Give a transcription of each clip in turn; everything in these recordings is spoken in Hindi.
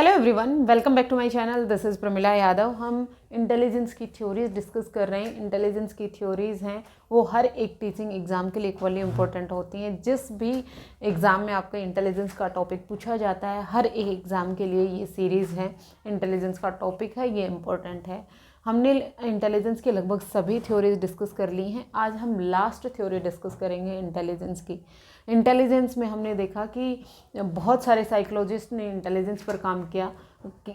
Hello everyone, welcome back to my channel. This is Pramila Yadav. हम इंटेलिजेंस की थ्योरीज डिस्कस कर रहे हैं। इंटेलिजेंस की थ्योरीज हैं वो हर एक टीचिंग एग्ज़ाम के लिए इक्वली इम्पोर्टेंट होती हैं। जिस भी एग्ज़ाम में आपका इंटेलिजेंस का टॉपिक पूछा जाता है, हर एक एग्ज़ाम के लिए ये सीरीज़ है, इंटेलिजेंस का टॉपिक है, ये इम्पोर्टेंट है। हमने इंटेलिजेंस की लगभग सभी थ्योरीज डिस्कस कर ली हैं। आज हम लास्ट थ्योरी डिस्कस करेंगे इंटेलिजेंस की। इंटेलिजेंस में हमने देखा कि बहुत सारे साइकोलॉजिस्ट ने इंटेलिजेंस पर काम किया।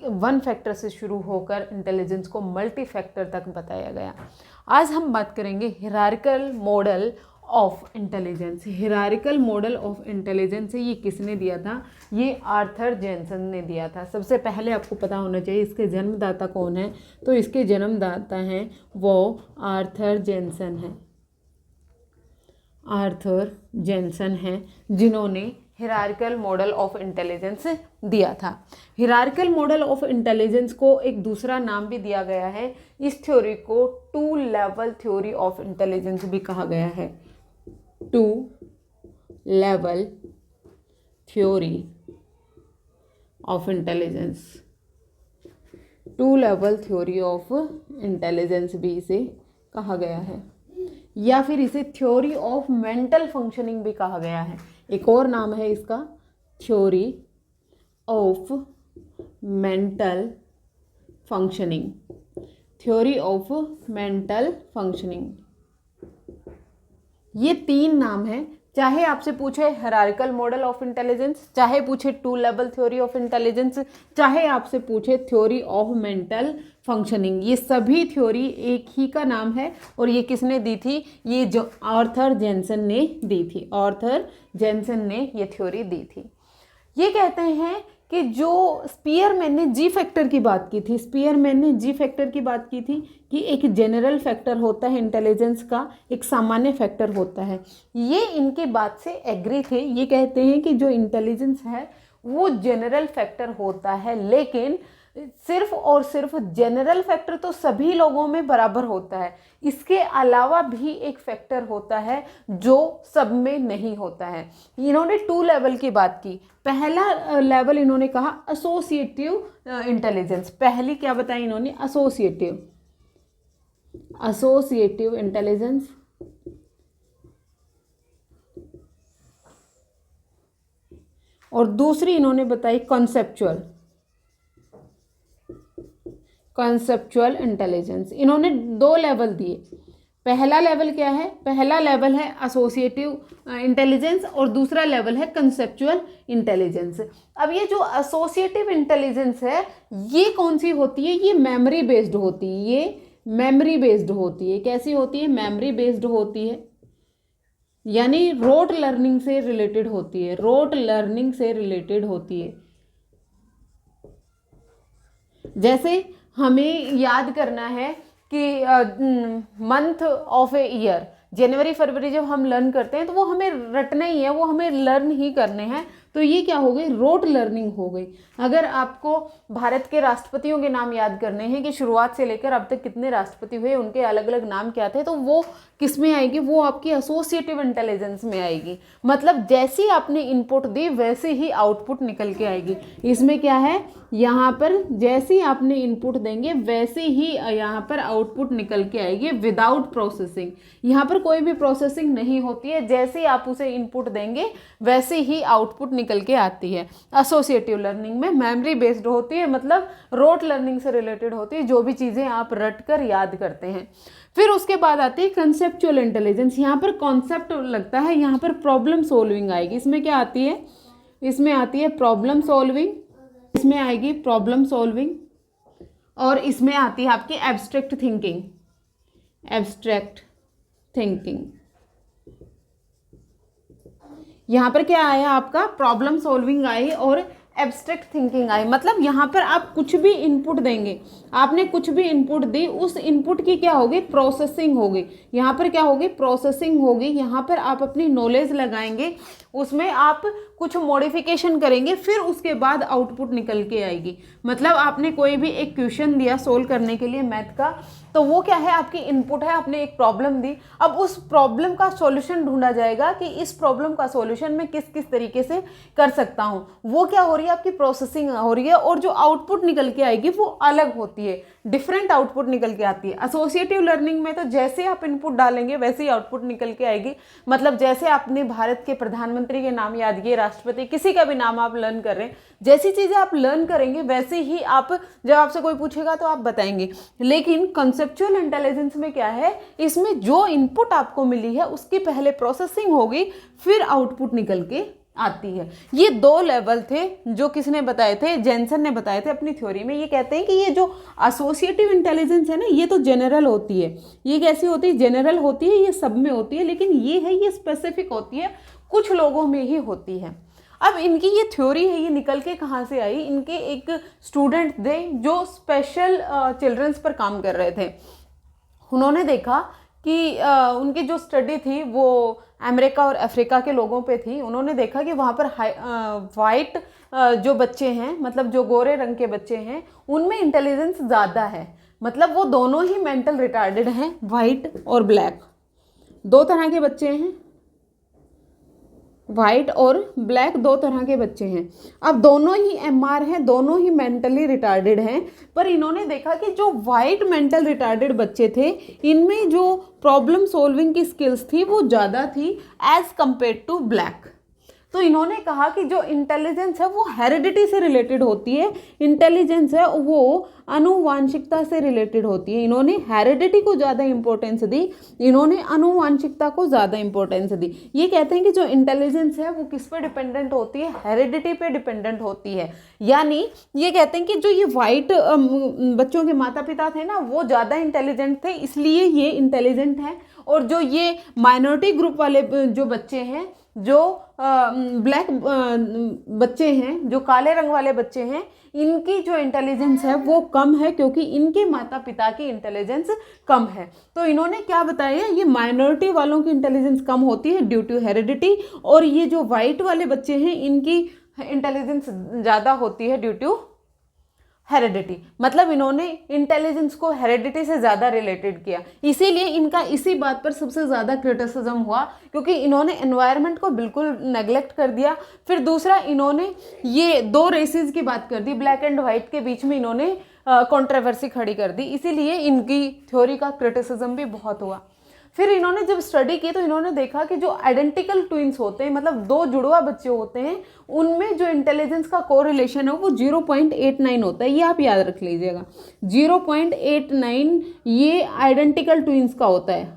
वन फैक्टर से शुरू होकर इंटेलिजेंस को मल्टी फैक्टर तक बताया गया। आज हम बात करेंगे hierarchical model of intelligence. Hierarchical model of intelligence ये किसने दिया था? ये आर्थर जेनसन ने दिया था। सबसे पहले आपको पता होना चाहिए इसके जन्मदाता कौन है। तो इसके जन्मदाता हैं वो आर्थर जेनसन हैं। आर्थर जेनसन हैं जिन्होंने हिरार्किकल मॉडल ऑफ इंटेलिजेंस दिया था। हिरार्किकल मॉडल ऑफ इंटेलिजेंस को एक दूसरा नाम भी दिया गया है। इस थ्योरी को two level theory of intelligence भी कहा गया है। Two level theory of intelligence, two level theory of intelligence भी इसे कहा गया है, या फिर इसे थ्योरी ऑफ मेंटल फंक्शनिंग भी कहा गया है। एक और नाम है इसका, theory of mental functioning. Theory of mental functioning, ये तीन नाम हैं। चाहे आपसे पूछे हिरार्किकल मॉडल ऑफ इंटेलिजेंस, चाहे पूछे two level theory of intelligence, चाहे आपसे पूछे थ्योरी ऑफ मेंटल फंक्शनिंग, ये सभी थ्योरी एक ही का नाम है। और ये किसने दी थी? ये जो आर्थर जेनसन ने दी थी। आर्थर जेनसन ने ये थ्योरी दी थी। ये कहते हैं कि जो स्पीयरमैन ने जी फैक्टर की बात की थी, स्पीयरमैन ने जी फैक्टर की बात की थी कि एक जनरल फैक्टर होता है इंटेलिजेंस का, एक सामान्य फैक्टर होता है। ये इनके बात से एग्री थे। ये कहते हैं कि जो इंटेलिजेंस है वो जनरल फैक्टर होता है, लेकिन सिर्फ और सिर्फ जनरल फैक्टर तो सभी लोगों में बराबर होता है। इसके अलावा भी एक फैक्टर होता है जो सब में नहीं होता है। इन्होंने टू लेवल की बात की। पहला लेवल इन्होंने कहा एसोसिएटिव इंटेलिजेंस। पहली क्या बताई इन्होंने? Associative intelligence. और दूसरी इन्होंने बताई कॉन्सेप्चुअल इंटेलिजेंस। इन्होंने दो लेवल दिए। पहला लेवल क्या है? पहला लेवल है एसोसिएटिव इंटेलिजेंस और दूसरा लेवल है कंसेप्चुअल इंटेलिजेंस। अब ये जो एसोसिएटिव इंटेलिजेंस है ये कौन सी होती है? ये मेमोरी बेस्ड होती है। ये मेमोरी बेस्ड होती है। कैसी होती है? मेमोरी बेस्ड होती है, यानी रोट लर्निंग से रिलेटेड होती है। रोट लर्निंग से रिलेटेड होती है। जैसे हमें याद करना है कि मंथ ऑफ ए ईयर, जनवरी फरवरी जब हम लर्न करते हैं तो वो हमें रटना ही है, वो हमें लर्न ही करने हैं। तो ये क्या हो गई? रोट लर्निंग हो गई। अगर आपको भारत के राष्ट्रपतियों के नाम याद करने हैं कि शुरुआत से लेकर अब तक कितने राष्ट्रपति हुए, उनके अलग अलग नाम क्या थे, तो वो किस में आएगी? वो आपकी एसोसिएटिव इंटेलिजेंस में आएगी। मतलब जैसी आपने इनपुट दी वैसे ही आउटपुट निकल के आएगी। इसमें क्या है? यहाँ पर जैसी आपने इनपुट देंगे वैसे ही यहाँ पर आउटपुट निकल के आएगी विदाउट प्रोसेसिंग। यहाँ पर कोई भी प्रोसेसिंग नहीं होती है। जैसे आप उसे इनपुट देंगे वैसे ही आउटपुट निकल के आती है। एसोसिएटिव लर्निंग में मेमोरी बेस्ड होती है, मतलब रोट लर्निंग से रिलेटेड होती है, जो भी चीज़ें आप रट कर याद करते हैं। फिर उसके बाद आती है कंसेप्चुअल इंटेलिजेंस। यहाँ पर कॉन्सेप्ट लगता है, यहाँ पर प्रॉब्लम सोल्विंग आएगी। इसमें क्या आती है? इसमें आती है प्रॉब्लम सॉल्विंग, इसमें आएगी प्रॉब्लम सॉल्विंग, और इसमें आती है आपकी एब्स्ट्रैक्ट थिंकिंग। एब्स्ट्रैक्ट थिंकिंग, यहाँ पर क्या आया आपका? प्रॉब्लम सॉल्विंग आई और एब्स्ट्रैक्ट थिंकिंग आई। मतलब यहाँ पर आप कुछ भी इनपुट देंगे, आपने कुछ भी इनपुट दी, उस इनपुट की क्या होगी? प्रोसेसिंग होगी। यहाँ पर क्या होगी? प्रोसेसिंग होगी। यहाँ पर आप अपनी नॉलेज लगाएंगे, उसमें आप कुछ मॉडिफिकेशन करेंगे, फिर उसके बाद आउटपुट निकल के आएगी। मतलब आपने कोई भी एक क्वेश्चन दिया सोल्व करने के लिए मैथ का, तो वो क्या है? आपकी इनपुट है। आपने एक प्रॉब्लम दी, अब उस प्रॉब्लम का सॉल्यूशन ढूंढा जाएगा कि इस प्रॉब्लम का सॉल्यूशन मैं किस किस तरीके से कर सकता हूँ। वो क्या हो रही है? ये आपकी प्रोसेसिंग हो रही है और जो आउटपुट निकल के आएगी वो अलग होती है, डिफरेंट आउटपुट निकल के आती है। एसोसिएटिव लर्निंग में तो जैसे आप इनपुट डालेंगे वैसे ही आउटपुट निकल के आएगी। मतलब जैसे आपने भारत के प्रधानमंत्री के नाम याद किए, राष्ट्रपति, किसी का भी नाम आप लर्न कर रहे हैं, जैसी चीज़ें आप लर्न करेंगे वैसे ही आप, जब आपसे कोई पूछेगा तो आप बताएंगे। लेकिन कंसेप्चुअल इंटेलिजेंस में क्या है, इसमें जो इनपुट आपको मिली है उसकी पहले प्रोसेसिंग होगी, फिर आउटपुट निकल के आती है। ये 2 लेवल थे जो किसने बताए थे, जेनसन ने बताए थे अपनी थ्योरी में। ये कहते हैं कि ये जो एसोसिएटिव इंटेलिजेंस है ना, ये तो जनरल होती है। ये कैसी होती है, जनरल होती है, ये सब में होती है, लेकिन ये है ये स्पेसिफिक होती है, कुछ लोगों में ही होती है। अब इनकी ये थ्योरी है, ये निकल के कहाँ से आई, इनके एक स्टूडेंट थे जो स्पेशल चिल्ड्रंस पर काम कर रहे थे। उन्होंने देखा कि उनकी जो स्टडी थी वो अमेरिका और अफ्रीका के लोगों पे थी। उन्होंने देखा कि वहाँ पर वाइट जो बच्चे हैं, मतलब जो गोरे रंग के बच्चे हैं, उनमें इंटेलिजेंस ज़्यादा है। मतलब वो दोनों ही मेंटल रिटार्डेड हैं, वाइट और ब्लैक, 2 तरह के बच्चे हैं, वाइट और ब्लैक 2 तरह के बच्चे हैं। अब दोनों ही एमआर हैं, दोनों ही मेंटली रिटार्डेड हैं, पर इन्होंने देखा कि जो वाइट मेंटल रिटार्डेड बच्चे थे, इनमें जो प्रॉब्लम सॉल्विंग की स्किल्स थी वो ज़्यादा थी एज कंपेयर टू ब्लैक। तो इन्होंने कहा कि जो इंटेलिजेंस है वो हेरिडिटी से रिलेटेड होती है, इंटेलिजेंस है वो आनुवांशिकता से रिलेटेड होती है। इन्होंने हेरिडिटी को ज़्यादा इंपॉर्टेंस दी, इन्होंने आनुवांशिकता को ज़्यादा इंपॉर्टेंस दी। ये कहते हैं कि जो इंटेलिजेंस है वो किस पे डिपेंडेंट होती है, हेरिडिटी पे डिपेंडेंट होती है। यानी ये कहते हैं कि जो ये वाइट बच्चों के माता पिता थे ना, वो ज़्यादा इंटेलिजेंट थे, इसलिए ये इंटेलिजेंट हैं। और जो ये माइनॉरिटी ग्रुप वाले जो बच्चे हैं, जो ब्लैक बच्चे हैं, जो काले रंग वाले बच्चे हैं, इनकी जो इंटेलिजेंस है वो कम है, क्योंकि इनके माता पिता की इंटेलिजेंस कम है। तो इन्होंने क्या बताया, ये माइनॉरिटी वालों की इंटेलिजेंस कम होती है ड्यू टू हेरिडिटी, और ये जो वाइट वाले बच्चे हैं इनकी इंटेलिजेंस ज़्यादा होती है ड्यू टू हेरिडिटी। मतलब इन्होंने इंटेलिजेंस को हेरिडिटी से ज़्यादा रिलेटेड किया, इसीलिए इनका इसी बात पर सबसे ज़्यादा क्रिटिसिज्म हुआ, क्योंकि इन्होंने एनवायरनमेंट को बिल्कुल नेग्लेक्ट कर दिया। फिर दूसरा, इन्होंने ये 2 रेसेस की बात कर दी, ब्लैक एंड वाइट के बीच में इन्होंने कंट्रोवर्सी खड़ी कर दी, इसीलिए इनकी थ्योरी का क्रिटिसिज्म भी बहुत हुआ। फिर इन्होंने जब स्टडी की तो इन्होंने देखा कि जो आइडेंटिकल ट्विंस होते हैं, मतलब 2 जुड़वा बच्चे होते हैं, उनमें जो इंटेलिजेंस का कोरिलेशन है वो 0.89 होता है। ये आप याद रख लीजिएगा, 0.89 ये आइडेंटिकल ट्विंस का होता है।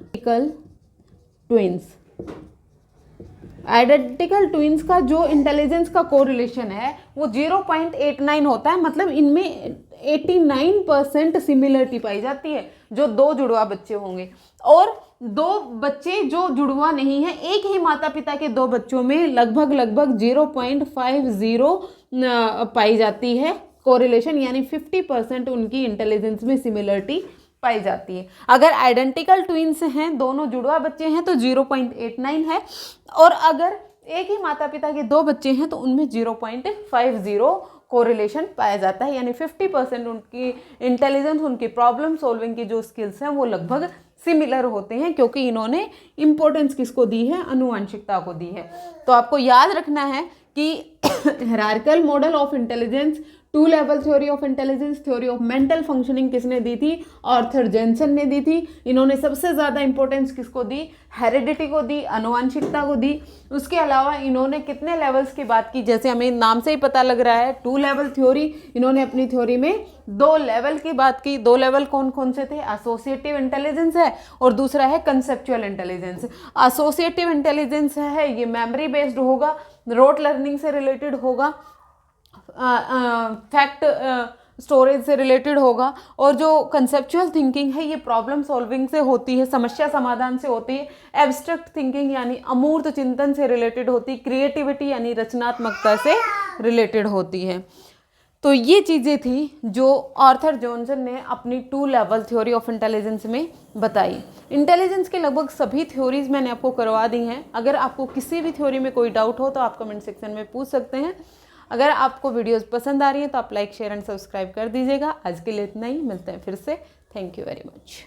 आइडेंटिकल ट्विंस का जो इंटेलिजेंस का कोरिलेशन है वो 0.89 होता है। मतलब इनमें 89% सिमिलरिटी पाई जाती है, जो 2 जुड़वा बच्चे होंगे। और 2 बच्चे जो जुड़वा नहीं है, एक ही माता पिता के 2 बच्चों में लगभग 0.50 पाई जाती है कोरिलेशन, यानी 50% उनकी इंटेलिजेंस में सिमिलरिटी पाई जाती है। अगर आइडेंटिकल ट्विंस हैं, दोनों जुड़वा बच्चे हैं, तो 0.89 है, और अगर एक ही माता पिता के 2 बच्चे हैं तो उनमें 0.50 कोरिलेशन पाया जाता है, यानी 50% उनकी इंटेलिजेंस, उनकी प्रॉब्लम सॉल्विंग की जो स्किल्स हैं वो लगभग सिमिलर होते हैं, क्योंकि इन्होंने इंपॉर्टेंस किसको दी है, आनुवांशिकता को दी है। तो आपको याद रखना है कि hierarchical model of intelligence, 2 level theory of intelligence, theory of mental functioning किसने दी थी, आर्थर जेनसन ने दी थी। इन्होंने सबसे ज़्यादा इंपॉर्टेंस किसको दी, हेरिडिटी को दी, आनुवांशिकता को दी। उसके अलावा इन्होंने कितने लेवल्स की बात की, जैसे हमें नाम से ही पता लग रहा है 2 लेवल थ्योरी। इन्होंने अपनी थ्योरी में 2 लेवल की बात की। 2 लेवल कौन कौन से थे, एसोसिएटिव इंटेलिजेंस है और दूसरा है कंसेप्चुअल इंटेलिजेंस। एसोसिएटिव इंटेलिजेंस है ये मेमोरी बेस्ड होगा, रोट लर्निंग से रिलेटेड होगा, फैक्ट स्टोरेज से रिलेटेड होगा, और जो कंसेप्चुअल थिंकिंग है ये प्रॉब्लम सॉल्विंग से होती है, समस्या समाधान से होती है, एब्स्ट्रैक्ट थिंकिंग यानी अमूर्त चिंतन से रिलेटेड होती है, क्रिएटिविटी यानी रचनात्मकता से रिलेटेड होती है। तो ये चीज़ें थी जो आर्थर जॉनसन ने अपनी 2 लेवल थ्योरी ऑफ इंटेलिजेंस में बताई। इंटेलिजेंस के लगभग सभी थ्योरीज मैंने आपको करवा दी हैं। अगर आपको किसी भी थ्योरी में कोई डाउट हो तो आप कमेंट सेक्शन में पूछ सकते हैं। अगर आपको वीडियोस पसंद आ रही हैं तो आप लाइक, शेयर एंड सब्सक्राइब कर दीजिएगा। आज के लिए इतना ही, मिलते हैं फिर से। Thank you very much.